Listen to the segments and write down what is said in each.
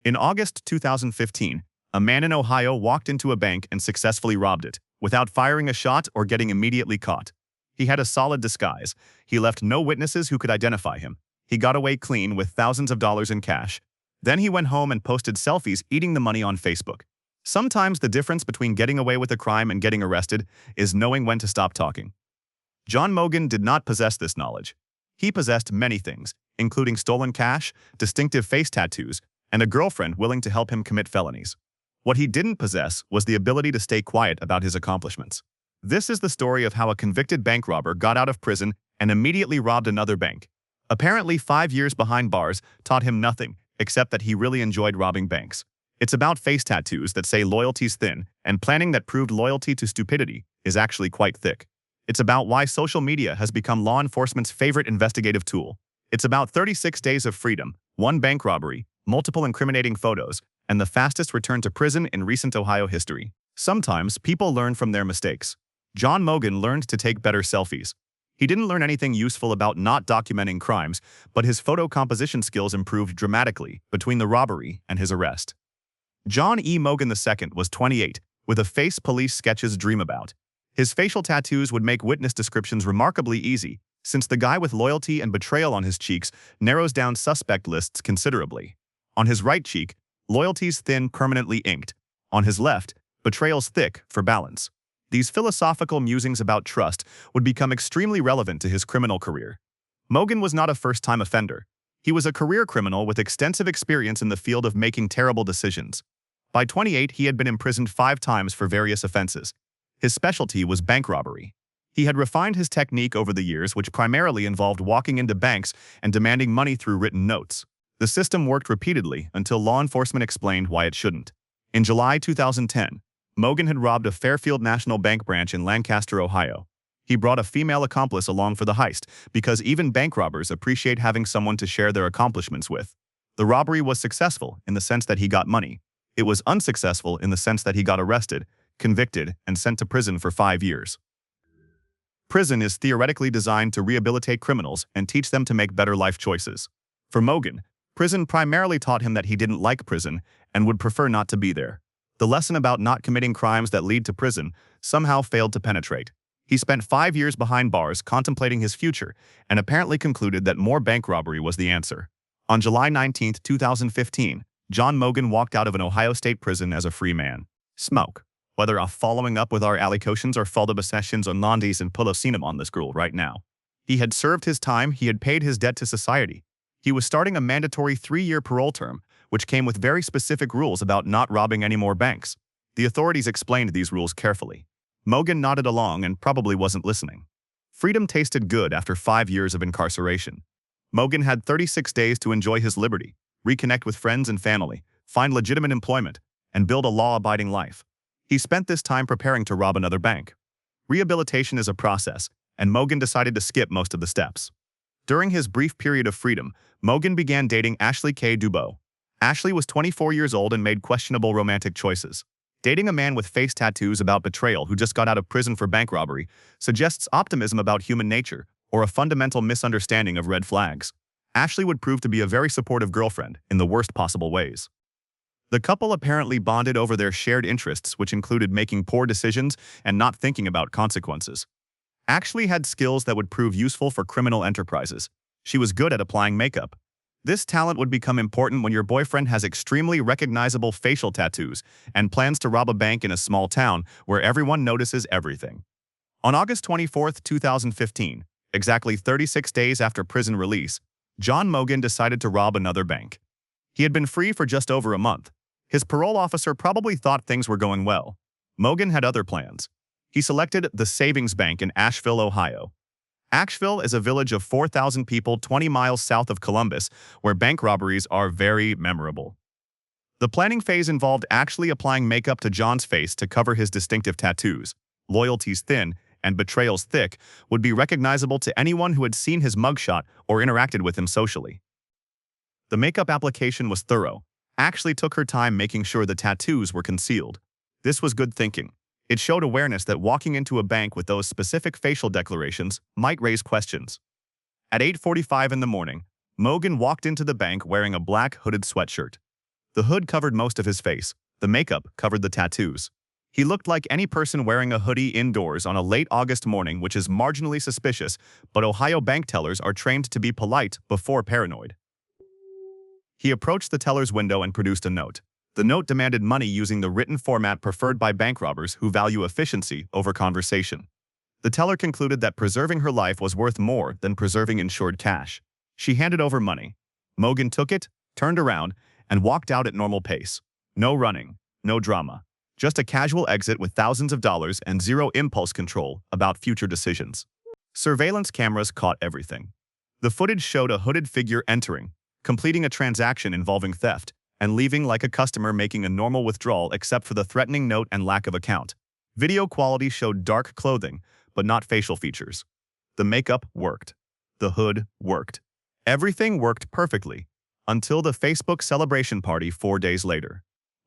In August 2015, a man in Ohio walked into a bank and successfully robbed it, without firing a shot or getting immediately caught. He had a solid disguise. He left no witnesses who could identify him. He got away clean with thousands of dollars in cash. Then he went home and posted selfies eating the money on Facebook. Sometimes the difference between getting away with a crime and getting arrested is knowing when to stop talking. John Mogan did not possess this knowledge. He possessed many things, including stolen cash, distinctive face tattoos, and a girlfriend willing to help him commit felonies. What he didn't possess was the ability to stay quiet about his accomplishments. This is the story of how a convicted bank robber got out of prison and immediately robbed another bank. Apparently, 5 years behind bars taught him nothing, except that he really enjoyed robbing banks. It's about face tattoos that say loyalty's thin, and planning that proved loyalty to stupidity is actually quite thick. It's about why social media has become law enforcement's favorite investigative tool. It's about 36 days of freedom, one bank robbery, multiple incriminating photos, and the fastest return to prison in recent Ohio history. Sometimes people learn from their mistakes. John Mogan learned to take better selfies. He didn't learn anything useful about not documenting crimes, but his photo composition skills improved dramatically between the robbery and his arrest. John E. Mogan II was 28, with a face police sketches dream about. His facial tattoos would make witness descriptions remarkably easy, since the guy with loyalty and betrayal on his cheeks narrows down suspect lists considerably. On his right cheek, loyalty's thin, permanently inked. On his left, betrayal's thick for balance. These philosophical musings about trust would become extremely relevant to his criminal career. Mogan was not a first-time offender. He was a career criminal with extensive experience in the field of making terrible decisions. By 28, he had been imprisoned 5 times for various offenses. His specialty was bank robbery. He had refined his technique over the years, which primarily involved walking into banks and demanding money through written notes. The system worked repeatedly until law enforcement explained why it shouldn't. In July 2010, Mogan had robbed a Fairfield National Bank branch in Lancaster, Ohio. He brought a female accomplice along for the heist because even bank robbers appreciate having someone to share their accomplishments with. The robbery was successful in the sense that he got money. It was unsuccessful in the sense that he got arrested, convicted, and sent to prison for 5 years. Prison is theoretically designed to rehabilitate criminals and teach them to make better life choices. For Mogan, prison primarily taught him that he didn't like prison and would prefer not to be there. The lesson about not committing crimes that lead to prison somehow failed to penetrate. He spent 5 years behind bars contemplating his future and apparently concluded that more bank robbery was the answer. On July 19, 2015, John Mogan walked out of an Ohio State prison as a free man. Smoke. Whether I'm following up with our allocations or follow-up sessions on Landis and Pulosinem on this girl right now. He had served his time, he had paid his debt to society. He was starting a mandatory 3-year parole term, which came with very specific rules about not robbing any more banks. The authorities explained these rules carefully. Mogan nodded along and probably wasn't listening. Freedom tasted good after 5 years of incarceration. Mogan had 36 days to enjoy his liberty, reconnect with friends and family, find legitimate employment, and build a law-abiding life. He spent this time preparing to rob another bank. Rehabilitation is a process, and Mogan decided to skip most of the steps. During his brief period of freedom, Mogan began dating Ashley K. Dubois. Ashley was 24 years old and made questionable romantic choices. Dating a man with face tattoos about betrayal who just got out of prison for bank robbery suggests optimism about human nature or a fundamental misunderstanding of red flags. Ashley would prove to be a very supportive girlfriend in the worst possible ways. The couple apparently bonded over their shared interests, which included making poor decisions and not thinking about consequences. Ashley had skills that would prove useful for criminal enterprises. She was good at applying makeup. This talent would become important when your boyfriend has extremely recognizable facial tattoos and plans to rob a bank in a small town where everyone notices everything. On August 24, 2015, exactly 36 days after prison release, John Mogan decided to rob another bank. He had been free for just over a month. His parole officer probably thought things were going well. Mogan had other plans. He selected the Savings Bank in Asheville, Ohio. Asheville is a village of 4,000 people 20 miles south of Columbus, where bank robberies are very memorable. The planning phase involved actually applying makeup to John's face to cover his distinctive tattoos. Loyalty's thin and betrayal's thick would be recognizable to anyone who had seen his mugshot or interacted with him socially. The makeup application was thorough. Ashley took her time making sure the tattoos were concealed. This was good thinking. It showed awareness that walking into a bank with those specific facial declarations might raise questions. At 8:45 in the morning, Mogan walked into the bank wearing a black hooded sweatshirt. The hood covered most of his face. The makeup covered the tattoos. He looked like any person wearing a hoodie indoors on a late August morning, which is marginally suspicious, but Ohio bank tellers are trained to be polite before paranoid. He approached the teller's window and produced a note. The note demanded money using the written format preferred by bank robbers who value efficiency over conversation. The teller concluded that preserving her life was worth more than preserving insured cash. She handed over money. Mogan took it, turned around, and walked out at normal pace. No running, no drama. Just a casual exit with thousands of dollars and zero impulse control about future decisions. Surveillance cameras caught everything. The footage showed a hooded figure entering, completing a transaction involving theft, and leaving like a customer making a normal withdrawal except for the threatening note and lack of account. Video quality showed dark clothing, but not facial features. The makeup worked. The hood worked. Everything worked perfectly, until the Facebook celebration party 4 days later.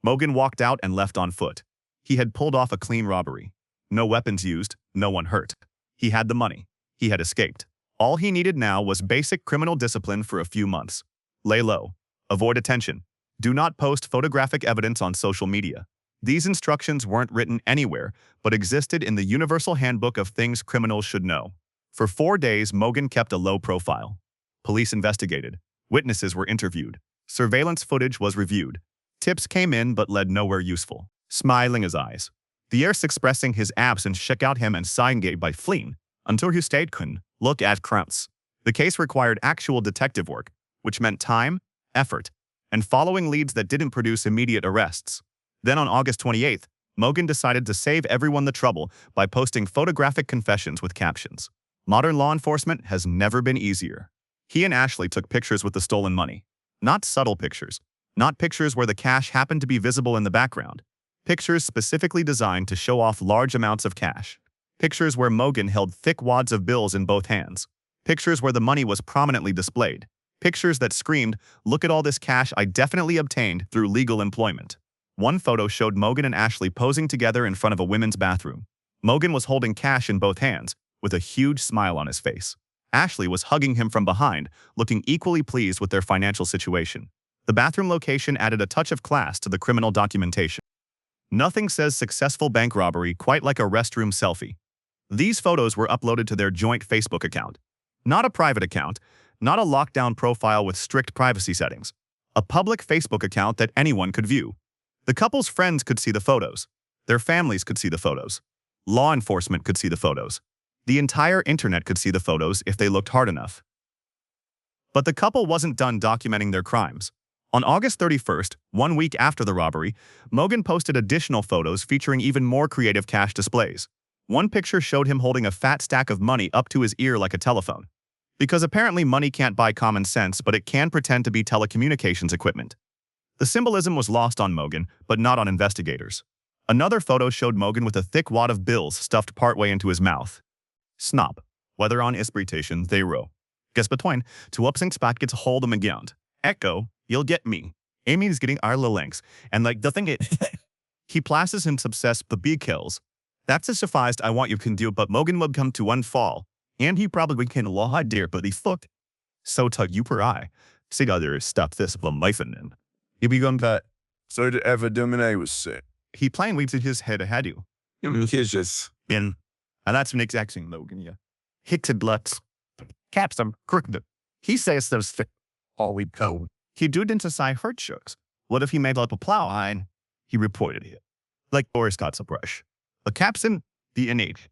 Mogan walked out and left on foot. He had pulled off a clean robbery. No weapons used, no one hurt. He had the money. He had escaped. All he needed now was basic criminal discipline for a few months. Lay low. Avoid attention. Do not post photographic evidence on social media. These instructions weren't written anywhere, but existed in the Universal Handbook of Things Criminals Should Know. For 4 days, Mogan kept a low profile. Police investigated. Witnesses were interviewed. Surveillance footage was reviewed. Tips came in but led nowhere useful. Smiling his eyes. The heirs expressing his absence shook out him and sign-gave by fleeing, until he stayed couldn't look at Krantz. The case required actual detective work, which meant time, effort, and following leads that didn't produce immediate arrests. Then on August 28th, Mogan decided to save everyone the trouble by posting photographic confessions with captions. Modern law enforcement has never been easier. He and Ashley took pictures with the stolen money. Not subtle pictures. Not pictures where the cash happened to be visible in the background. Pictures specifically designed to show off large amounts of cash. Pictures where Mogan held thick wads of bills in both hands. Pictures where the money was prominently displayed. Pictures that screamed, "Look at all this cash I definitely obtained through legal employment." One photo showed Mogan and Ashley posing together in front of a women's bathroom. Mogan was holding cash in both hands, with a huge smile on his face. Ashley was hugging him from behind, looking equally pleased with their financial situation. The bathroom location added a touch of class to the criminal documentation. Nothing says successful bank robbery quite like a restroom selfie. These photos were uploaded to their joint Facebook account. Not a private account, not a lockdown profile with strict privacy settings. A public Facebook account that anyone could view. The couple's friends could see the photos. Their families could see the photos. Law enforcement could see the photos. The entire internet could see the photos if they looked hard enough. But the couple wasn't done documenting their crimes. On August 31st, 1 week after the robbery, Mogan posted additional photos featuring even more creative cash displays. One picture showed him holding a fat stack of money up to his ear like a telephone. Because apparently money can't buy common sense, but it can pretend to be telecommunications equipment. The symbolism was lost on Mogan, but not on investigators. Another photo showed Mogan with a thick wad of bills stuffed partway into his mouth. Snop. Whether on isbritation, they row. Guess between, to uppsing spot gets hold them again. Echo, you'll get me. Amy is getting our little links, and like the thing it. He places him obsessed the big kills. That's a sufficed I want you can do, but Mogan would come to one fall, and he probably can law dear, but he fucked. So tug you per eye. See other stop this from life in him. You begun that. So the ever dominate was sick. He plain weaves in his head ahead you. He's just In. And that's an exact thing, Logan, yeah. Hicked bloods. Caps them, crooked. He says those all we go. He do into side hurt shooks. What if he made up a plow line? He reported it. Like Boris got a brush. The captain, the innate.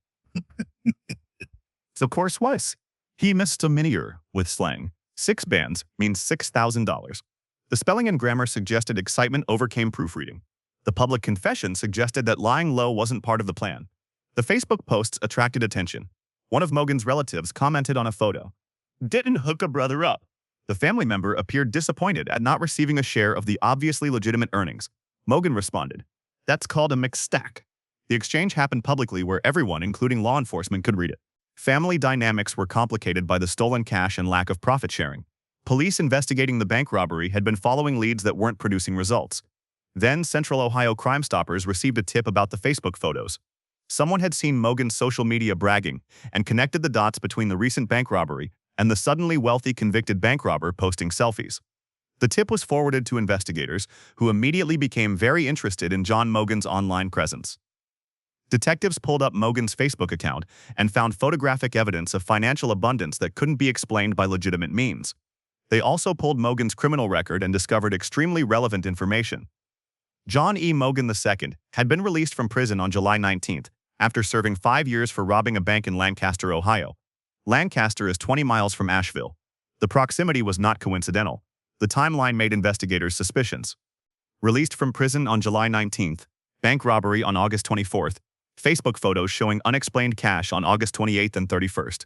So course was. He missed a minier with slang. 6 bands means $6,000. The spelling and grammar suggested excitement overcame proofreading. The public confession suggested that lying low wasn't part of the plan. The Facebook posts attracted attention. One of Mogan's relatives commented on a photo. Didn't hook a brother up. The family member appeared disappointed at not receiving a share of the obviously legitimate earnings. Mogan responded, "That's called a mixed stack." The exchange happened publicly where everyone, including law enforcement, could read it. Family dynamics were complicated by the stolen cash and lack of profit sharing. Police investigating the bank robbery had been following leads that weren't producing results. Then Central Ohio Crime Stoppers received a tip about the Facebook photos. Someone had seen Mogan's social media bragging and connected the dots between the recent bank robbery and the suddenly wealthy convicted bank robber posting selfies. The tip was forwarded to investigators, who immediately became very interested in John Mogen's online presence. Detectives pulled up Mogen's Facebook account and found photographic evidence of financial abundance that couldn't be explained by legitimate means. They also pulled Mogen's criminal record and discovered extremely relevant information. John E. Mogen II had been released from prison on July 19th after serving 5 years for robbing a bank in Lancaster, Ohio. Lancaster is 20 miles from Asheville. The proximity was not coincidental. The timeline made investigators suspicious. Released from prison on July 19th, bank robbery on August 24th, Facebook photos showing unexplained cash on August 28th and 31st.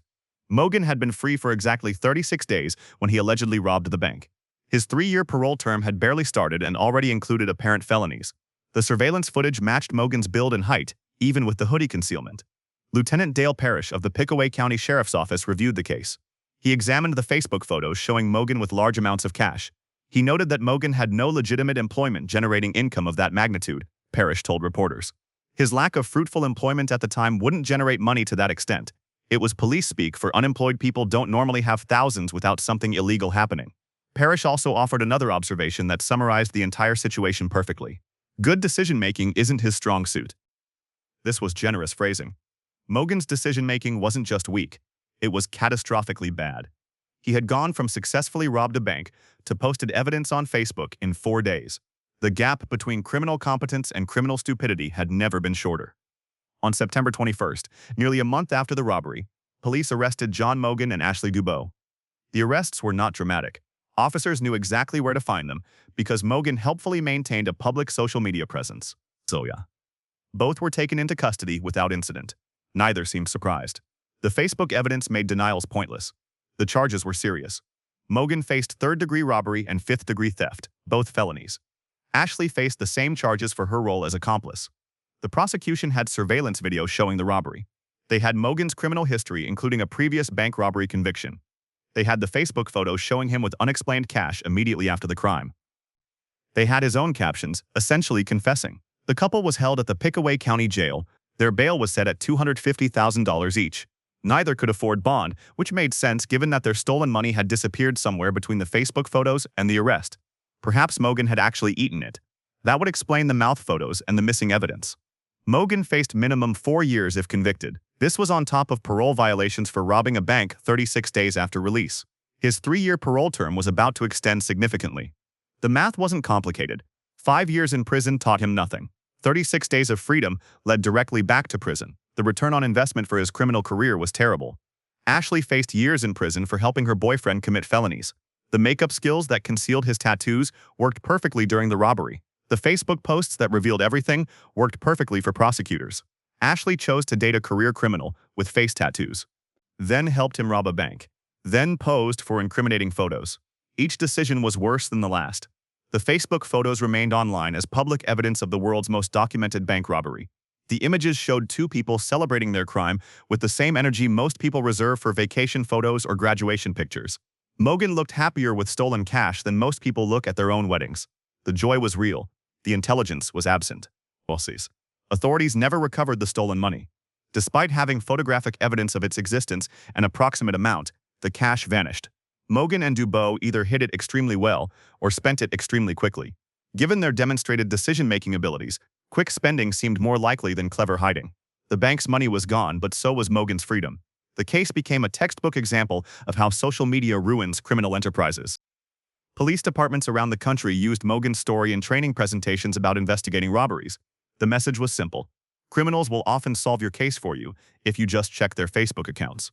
Mogen had been free for exactly 36 days when he allegedly robbed the bank. His 3-year parole term had barely started and already included apparent felonies. The surveillance footage matched Mogen's build and height, even with the hoodie concealment. Lieutenant Dale Parrish of the Pickaway County Sheriff's Office reviewed the case. He examined the Facebook photos showing Mogen with large amounts of cash. He noted that Mogen had no legitimate employment generating income of that magnitude, Parrish told reporters. His lack of fruitful employment at the time wouldn't generate money to that extent. It was police speak for unemployed people don't normally have thousands without something illegal happening. Parrish also offered another observation that summarized the entire situation perfectly. Good decision-making isn't his strong suit. This was generous phrasing. Mogen's decision-making wasn't just weak. It was catastrophically bad. He had gone from successfully robbed a bank to posted evidence on Facebook in 4 days. The gap between criminal competence and criminal stupidity had never been shorter. On September 21st, nearly a month after the robbery, police arrested John Mogen and Ashley Dubois. The arrests were not dramatic. Officers knew exactly where to find them because Mogen helpfully maintained a public social media presence. Both were taken into custody without incident. Neither seemed surprised. The Facebook evidence made denials pointless. The charges were serious. Mogen faced third-degree robbery and fifth-degree theft, both felonies. Ashley faced the same charges for her role as accomplice. The prosecution had surveillance video showing the robbery. They had Mogen's criminal history, including a previous bank robbery conviction. They had the Facebook photos showing him with unexplained cash immediately after the crime. They had his own captions, essentially confessing. The couple was held at the Pickaway County Jail. Their bail was set at $250,000 each. Neither could afford bond, which made sense given that their stolen money had disappeared somewhere between the Facebook photos and the arrest. Perhaps Mogen had actually eaten it. That would explain the mouth photos and the missing evidence. Mogen faced minimum 4 years if convicted. This was on top of parole violations for robbing a bank 36 days after release. His 3-year parole term was about to extend significantly. The math wasn't complicated. 5 years in prison taught him nothing. 36 days of freedom led directly back to prison. The return on investment for his criminal career was terrible. Ashley faced years in prison for helping her boyfriend commit felonies. The makeup skills that concealed his tattoos worked perfectly during the robbery. The Facebook posts that revealed everything worked perfectly for prosecutors. Ashley chose to date a career criminal with face tattoos. Then helped him rob a bank. Then posed for incriminating photos. Each decision was worse than the last. The Facebook photos remained online as public evidence of the world's most documented bank robbery. The images showed 2 people celebrating their crime with the same energy most people reserve for vacation photos or graduation pictures. Mogen looked happier with stolen cash than most people look at their own weddings. The joy was real. The intelligence was absent. Authorities never recovered the stolen money. Despite having photographic evidence of its existence and approximate amount, the cash vanished. Mogen and Dubois either hid it extremely well or spent it extremely quickly. Given their demonstrated decision-making abilities, quick spending seemed more likely than clever hiding. The bank's money was gone, but so was Mogen's freedom. The case became a textbook example of how social media ruins criminal enterprises. Police departments around the country used Mogen's story in training presentations about investigating robberies. The message was simple. Criminals will often solve your case for you if you just check their Facebook accounts.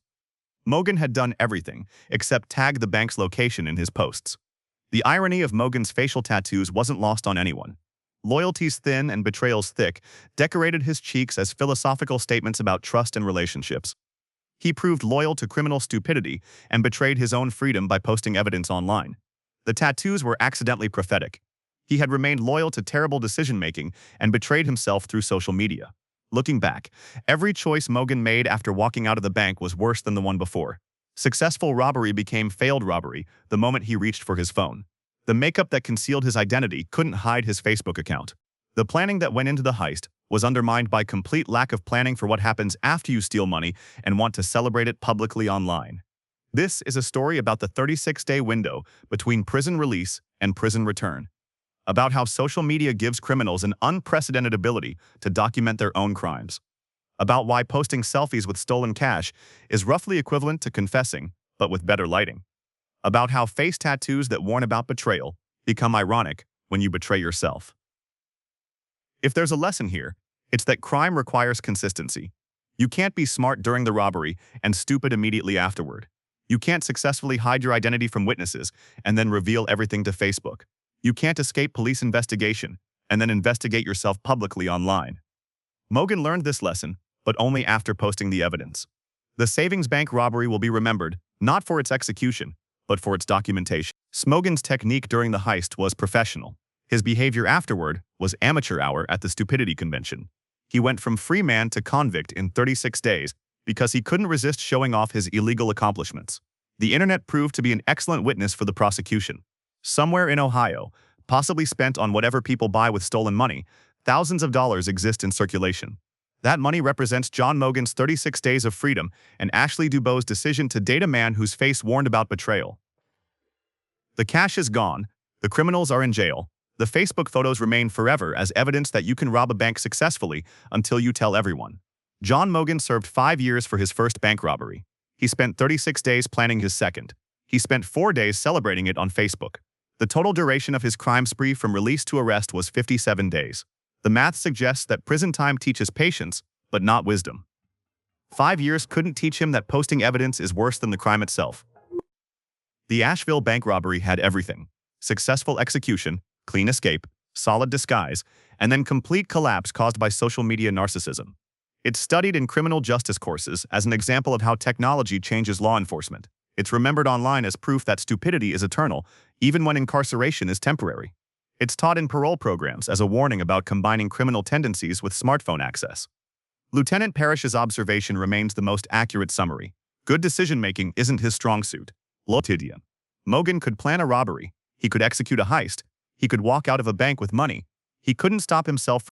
Mogen had done everything except tag the bank's location in his posts. The irony of Mogen's facial tattoos wasn't lost on anyone. Loyalties thin and betrayals thick decorated his cheeks as philosophical statements about trust and relationships. He proved loyal to criminal stupidity and betrayed his own freedom by posting evidence online. The tattoos were accidentally prophetic. He had remained loyal to terrible decision-making and betrayed himself through social media. Looking back, every choice Mogen made after walking out of the bank was worse than the one before. Successful robbery became failed robbery the moment he reached for his phone. The makeup that concealed his identity couldn't hide his Facebook account. The planning that went into the heist was undermined by complete lack of planning for what happens after you steal money and want to celebrate it publicly online. This is a story about the 36-day window between prison release and prison return, about how social media gives criminals an unprecedented ability to document their own crimes, about why posting selfies with stolen cash is roughly equivalent to confessing, but with better lighting, about how face tattoos that warn about betrayal become ironic when you betray yourself. If there's a lesson here, it's that crime requires consistency. You can't be smart during the robbery and stupid immediately afterward. You can't successfully hide your identity from witnesses and then reveal everything to Facebook. You can't escape police investigation and then investigate yourself publicly online. Mogan learned this lesson, but only after posting the evidence. The savings bank robbery will be remembered, not for its execution, but for its documentation. Smogan's technique during the heist was professional. His behavior afterward was amateur hour at the stupidity convention. He went from free man to convict in 36 days because he couldn't resist showing off his illegal accomplishments. The internet proved to be an excellent witness for the prosecution. Somewhere in Ohio, possibly spent on whatever people buy with stolen money, thousands of dollars exist in circulation. That money represents John Mogan's 36 days of freedom and Ashley Dubow's decision to date a man whose face warned about betrayal. The cash is gone, the criminals are in jail. The Facebook photos remain forever as evidence that you can rob a bank successfully until you tell everyone. John Mogan served 5 years for his first bank robbery. He spent 36 days planning his second. He spent 4 days celebrating it on Facebook. The total duration of his crime spree from release to arrest was 57 days. The math suggests that prison time teaches patience, but not wisdom. 5 years couldn't teach him that posting evidence is worse than the crime itself. The Asheville bank robbery had everything: successful execution, clean escape, solid disguise, and then complete collapse caused by social media narcissism. It's studied in criminal justice courses as an example of how technology changes law enforcement. It's remembered online as proof that stupidity is eternal, even when incarceration is temporary. It's taught in parole programs as a warning about combining criminal tendencies with smartphone access. Lieutenant Parrish's observation remains the most accurate summary. Good decision-making isn't his strong suit. Lotidian. Mogan could plan a robbery. He could execute a heist. He could walk out of a bank with money. He couldn't stop himself